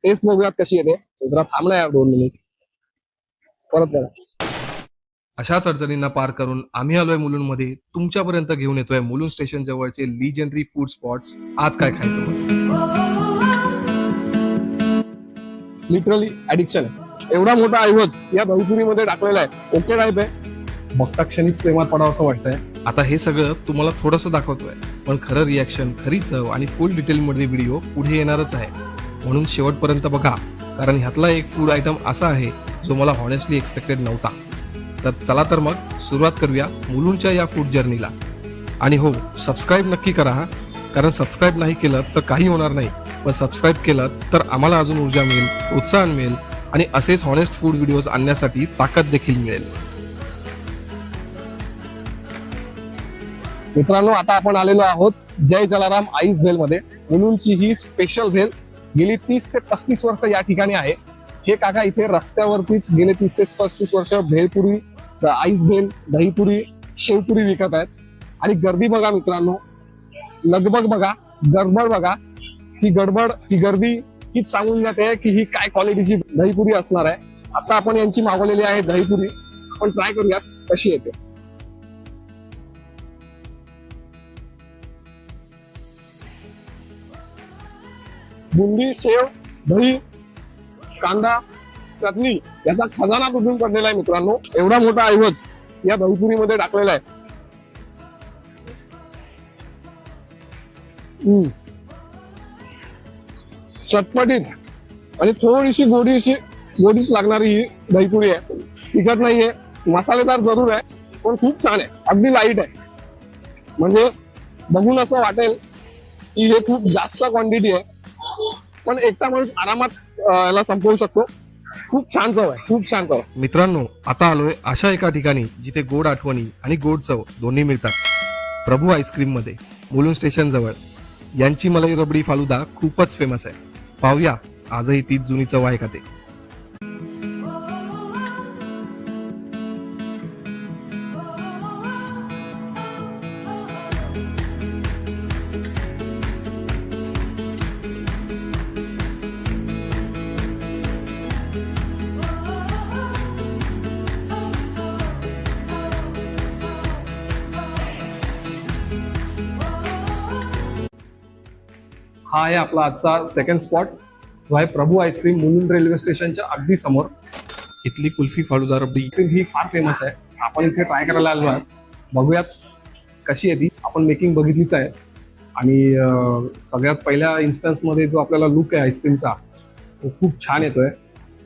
Taste बघूयात कशी येते. जरा थांबला यार 2 मिनिट, परत बघा. अशाच अडचणींना पार करून आम्ही आलोय मुलुंडमध्ये. तुमच्यापर्यंत घेऊन येतोय मुलुंड स्टेशन जवळचे लिजेंडरी फूड स्पॉट्स. आज काय खायचं मग? लिटरली ऍडिक्शन आहे. एवढा मोठा ऐवज या दहीपुरीमध्ये टाकलेला आहे. ओके टाईप आहे. बघता क्षणीच प्रेमात पडावं असं वाटतंय. आता हे सगळं तुम्हाला थोडंसं दाखवतोय, पण खरं रिॲक्शन, खरी चव आणि फुल डिटेलमध्ये व्हिडिओ पुढे येणारच आहे. म्हणून शेवटपर्यंत बघा, कारण ह्यातला एक फूड आयटम असा आहे जो मला हॉनेस्टली एक्सपेक्टेड नव्हता. तर चला तर मग सुरुवात करूया मुलुंडच्या या फूड जर्नीला. आणि हो, सबस्क्राईब नक्की करा हा, कारण सबस्क्राईब नाही केलं तर काही होणार नाही, पण सबस्क्राईब केलं तर आम्हाला अजून ऊर्जा मिळेल, प्रोत्साहन मिळेल आणि असेच हॉनेस्ट फूड व्हिडिओज आणण्यासाठी ताकद देखील मिळेल. मित्रांनो, आता आपण आलेलो आहोत जय जलाराम आईस भेल मध्ये. मुलुंडची ही स्पेशल भेल गेली 30 ते 35 वर्ष या ठिकाणी आहे. हे काका इथे रस्त्यावरतीच गेले 30 ते 35 वर्ष भेलपुरी, आईस भेल, दहीपुरी, शेवपुरी विकत आहेत. आणि गर्दी बघा मित्रांनो, लगबग बघा, गडबड बघा. ही गडबड, ही गर्दी हीच सांगून जाते की ही काय क्वालिटीची दहीपुरी असणार आहे. आता आपण यांची मागवलेली आहे दहीपुरी. आपण ट्राय करूयात कशी येते. बुंदी, शेव, दही, कांदा, चटणी याचा खजाना कुठून पडलेला आहे मित्रांनो. एवढा मोठा ऐवज या दहीपुरीमध्ये टाकलेला आहे. चटपटीत आणि थोडीशी गोडीच लागणारी ही दहीपुरी आहे. तिखट नाहीये, मसालेदार जरूर आहे, पण खूप छान आहे. अगदी लाईट आहे. म्हणजे बघून असं वाटेल की हे खूप जास्त क्वांटिटी आहे, पण एकटा माणूस आरामात याला संपवू शकतो. खूप छान चव आहे, खूप छान चव. मित्रांनो, आता आलोय अशा एका ठिकाणी जिथे गोड आठवणी आणि गोड चव दोन्ही मिळतात. प्रभू आईस्क्रीम मध्ये, मुलुंड स्टेशन जवळ. यांची मलाई रबडी फालुदा खूपच फेमस आहे. पाहूया आजही तीच जुनी चव आहे का ते. हा आहे आपला आजचा सेकंड स्पॉट. जो आहे प्रभू आईस्क्रीम, मुलुंड रेल्वे स्टेशनच्या अगदी समोर. इथली कुल्फी फालुदा रबडी ही फार फेमस आहे. आपण इथे ट्राय करायला आलो आहे. बघूयात कशी आहे ती. आपण मेकिंग बघितलीच आहे. आणि सगळ्यात पहिल्या इन्स्टन्स मध्ये जो आपल्याला लुक आहे आईस्क्रीमचा, तो खूप छान येतोय.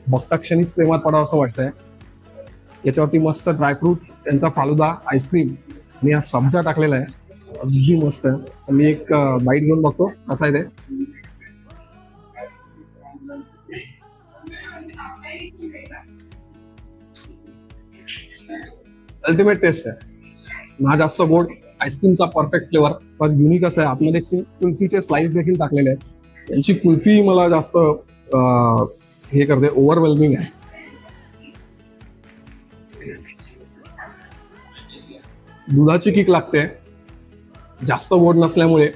बघता क्षणीच प्रेमात पडावं असं वाटतंय. याच्यावरती मस्त ड्रायफ्रूट, त्यांचा फालुदा आईस्क्रीम आणि हा सब्जा टाकलेला आहे. अगदी मस्त आहे. मी एक बाईट घेऊन बघतो कसा आहे ते. अल्टिमेट टेस्ट आहे. ना जास्त गोड, आईस्क्रीमचा परफेक्ट फ्लेवर, पण युनिक असं आहे. आतमध्ये कुल्फीचे स्लाइस देखील टाकलेले आहेत. यांची कुल्फी मला जास्त हे करते, ओव्हरवेल्मिंग आहे. दुधाची किक लागते. जास्त गोड नसल्यामुळे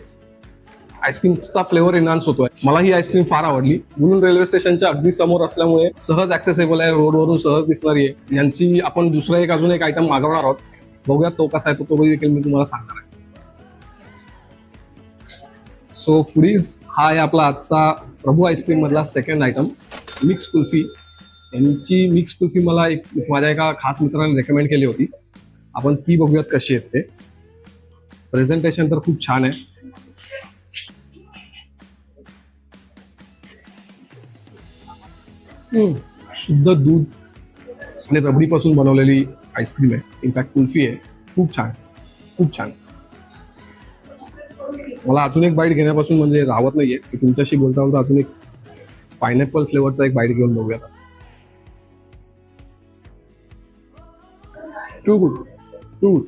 आईस्क्रीमचा फ्लेवर एनहान्स होतोय. मला ही आईस्क्रीम फार आवडली. मुलुंड रेल्वे स्टेशनच्या अगदी समोर असल्यामुळे सहज ऍक्सेसेबल आहे, रोडवरून सहज दिसणारी आहे. यांची आपण दुसरा अजून एक आयटम मागवणार आहोत. बघूयात तो कसा आहे, तो देखील मी तुम्हाला सांगणार आहे. सो फुडीज, हा आहे आपला आजचा प्रभू आईस्क्रीम मधला सेकंड आयटम, मिक्स कुल्फी. यांची मिक्स कुल्फी मला माझ्या एका खास मित्राने रेकमेंड केली होती. आपण ती बघूयात कशी आहे ते. प्रेझेंटेशन तर खूप छान आहे. शुद्ध दूध आणि रबडीपासून बनवलेली आईस्क्रीम आहे. इनफॅक्ट कुल्फी आहे. खूप छान, खूप छान. मला अजून एक बाईट घेण्यापासून म्हणजे राहत नाहीये की तुमच्याशी बोलता बोलता अजून एक पायनॅपल फ्लेवरचा एक बाईट घेऊन बघूया. Too good, too good.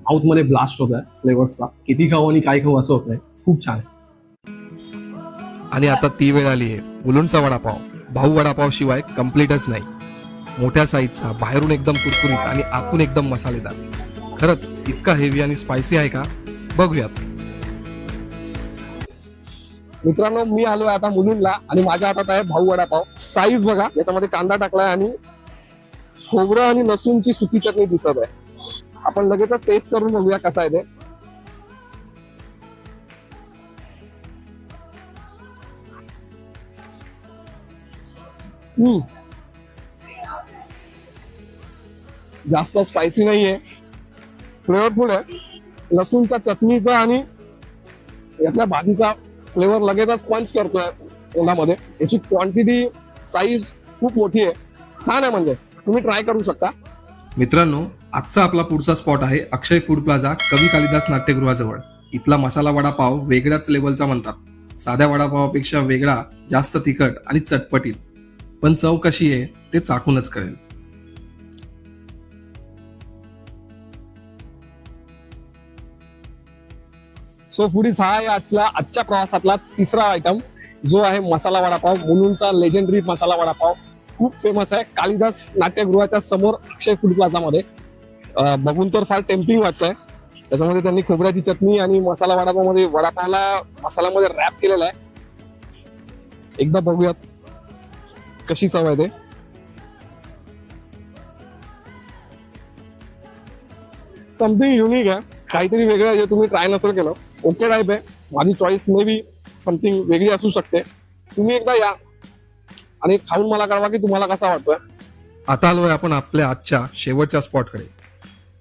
Mouth मध्ये ब्लास्ट होत आहे फ्लेवर्सचा. किती खाऊ आणि काय खाऊ असं होत आहे. खूप छान. आणि आता ती वेळ आली आहे मुलुंडचा वडापाव. भाऊ वडापाव शिवाय कम्प्लीटच नाही. मोठ्या साईजचा, बाहेरून एकदम कुरकुरीत आणि आतून एकदम मसालेदार. खरंच इतका हेवी आणि स्पायसी आहे का? बघूयात. मित्रांनो, मी आलोय आता मुलुंडला आणि माझ्या हातात आहे भाऊ वडापाव. साईज बघा, याच्यामध्ये कांदा टाकलाय आणि खोबरं आणि लसूणची सुकी चटणी दिसत आहे. आपण लगेचच टेस्ट करून बघूया कसा आहे ते. जास्त स्पायसी नाहीये, फ्लेवरफुल आहे. लसूणच्या चटणीचा आणि यातल्या भाजीचा फ्लेवर लगेचच पंच करतोय तोंडामध्ये. याची क्वांटिटी, साईज खूप मोठी आहे, छान आहे, म्हणजे तुम्ही ट्राय करू शकता. मित्रांनो, आजचा आपला पुढचा स्पॉट आहे अक्षय फूड प्लाझा, कवी कालिदास नाट्यगृहाजवळ. इथला मसाला वडापाव वेगळ्याच लेवलचा म्हणतात. साध्या वडापावापेक्षा वेगळा, जास्त तिखट आणि चटपटीत. पण चव कशी आहे ते चाखूनच कळेल. सो फुडीज, हा आहे आजच्या प्रवासातला तिसरा आयटम, जो आहे मसाला वडापाव. मुलुंडचा लेजेंडरी मसाला वडापाव खूप फेमस आहे, कालिदास नाट्यगृहाच्या समोर अक्षय फूड प्लाझा मध्ये. बघून तर फार टेम्पटिंग वाटतंय. त्याच्यामध्ये त्यांनी खोबऱ्याची चटणी आणि मसाला वडापाव मध्ये वडापावला मसाल्यामध्ये रॅप केलेला आहे. एकदा बघूयात कशी चव आहे ते. समथिंग युनिक आहे, काहीतरी वेगळं आहे जे तुम्ही ट्राय नसेल केलं. ओके टाईप आहे, माझी चॉईस मे बी समथिंग वेगळी असू शकते. तुम्ही एकदा या आणि खाऊन मला कळवा की तुम्हाला कसा वाटतोय. आता आलोय आपण आपल्या आजच्या शेवटच्या स्पॉटकडे.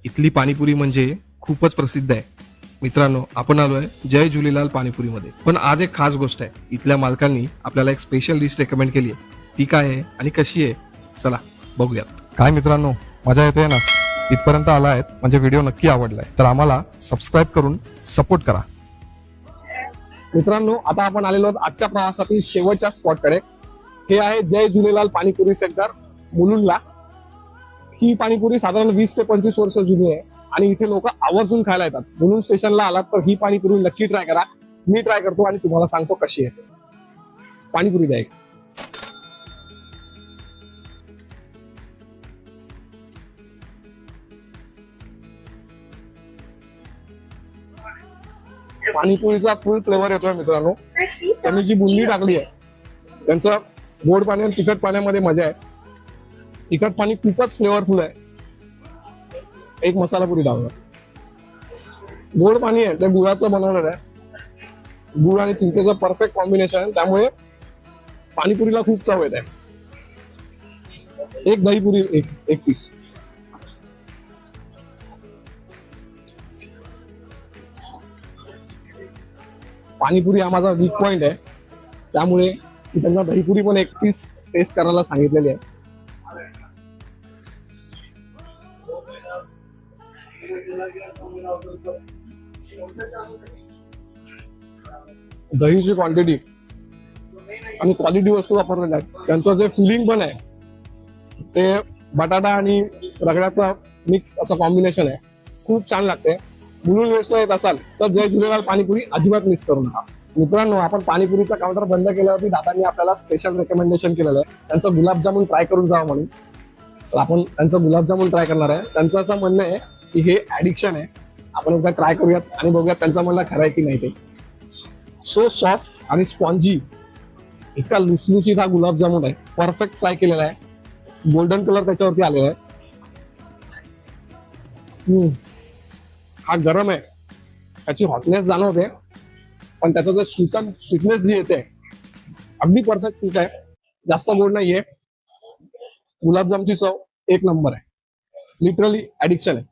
इथली पाणीपुरी म्हणजे खूपच प्रसिद्ध आहे. मित्रांनो, आपण आलोय जय झुलेलाल पाणीपुरीमध्ये. पण आज एक खास गोष्ट आहे. इथल्या मालकांनी आपल्याला एक स्पेशल डिश रेकमेंड केली आहे. ती काय आहे आणि कशी आहे, चला बघूयात. काय मित्रांनो, मजा येते ना? इथपर्यंत आला आहेत म्हणजे व्हिडिओ नक्की आवडलाय, तर आम्हाला सबस्क्राईब करून सपोर्ट करा. मित्रांनो, आता आपण आलेलो आहोत आजच्या प्रवासातील शेवटच्या स्पॉटकडे. हे आहे जय झुलेलाल पाणीपुरी सेंटर, मुलुंडला. ही पाणीपुरी साधारण 20 ते 25 वर्ष जुनी आहे आणि इथे लोक आवर्जून खायला येतात. मुलुंड स्टेशनला आलात तर ही पाणीपुरी नक्की ट्राय करा. मी ट्राय करतो आणि तुम्हाला सांगतो कशी आहे. पाणीपुरी द्या एक. पाणीपुरीचा फुल फ्लेवर येतोय मित्रांनो. त्यांनी जी बुंदी टाकली आहे, त्यांचं गोड पाणी आणि तिखट पाण्यामध्ये मजा आहे. तिखट पाणी खूपच फ्लेवरफुल आहे. एक मसाला पुरी टाकला. गोड पाणी आहे, ते गुळाचं बनवलेलं आहे. गुळ आणि चिंचेचं परफेक्ट कॉम्बिनेशन आहे, त्यामुळे पाणीपुरीला खूप चव येत आहे. एक दहीपुरी, एक पीस. पाणीपुरी हा माझा वीक पॉइंट आहे, त्यामुळे मी त्यांना दहीपुरी पण एक पीस टेस्ट करायला सांगितलेली आहे. दहीची क्वांटिटी आणि क्वालिटी वस्तू वापरलेल्या आहेत. त्यांचं जे फिलिंग पण आहे ते बटाटा आणि रगड्याचा मिक्स असं कॉम्बिनेशन आहे, खूप छान लागते. मुलुंड वेस्टला येत असाल तर जय झुलेलाल पाणीपुरी अजिबात मिस करू नका. मित्रांनो, आपण पाणीपुरीचा काउंटर बंद केल्यावरती दादांनी आपल्याला स्पेशल रेकमेंडेशन केलेलं आहे, त्यांचं गुलाबजामुन ट्राय करून जावं म्हणून. तर आपण त्यांचं गुलाबजामुन ट्राय करणार आहे. त्यांचं असं म्हणणं आहे की हे ऍडिक्शन आहे, आपण एकदा ट्राय करूयात आणि बघूयात त्यांचं म्हणणं खरं आहे की नाही ते. सो सॉफ्ट आणि स्पॉन्जी, इतका लुसलुसीत हा गुलाबजामुन आहे. परफेक्ट फ्राय केलेला आहे, गोल्डन कलर त्याच्यावरती आलेला आहे. हा गरम आहे, त्याची हॉटनेस जाणवते, पण त्याचं जे स्वीटनेस जी येते अगदी परफेक्ट स्वीट आहे, जास्त गोड नाहीये. गुलाबजामची चव एक नंबर आहे, लिटरली ऍडिक्शन आहे.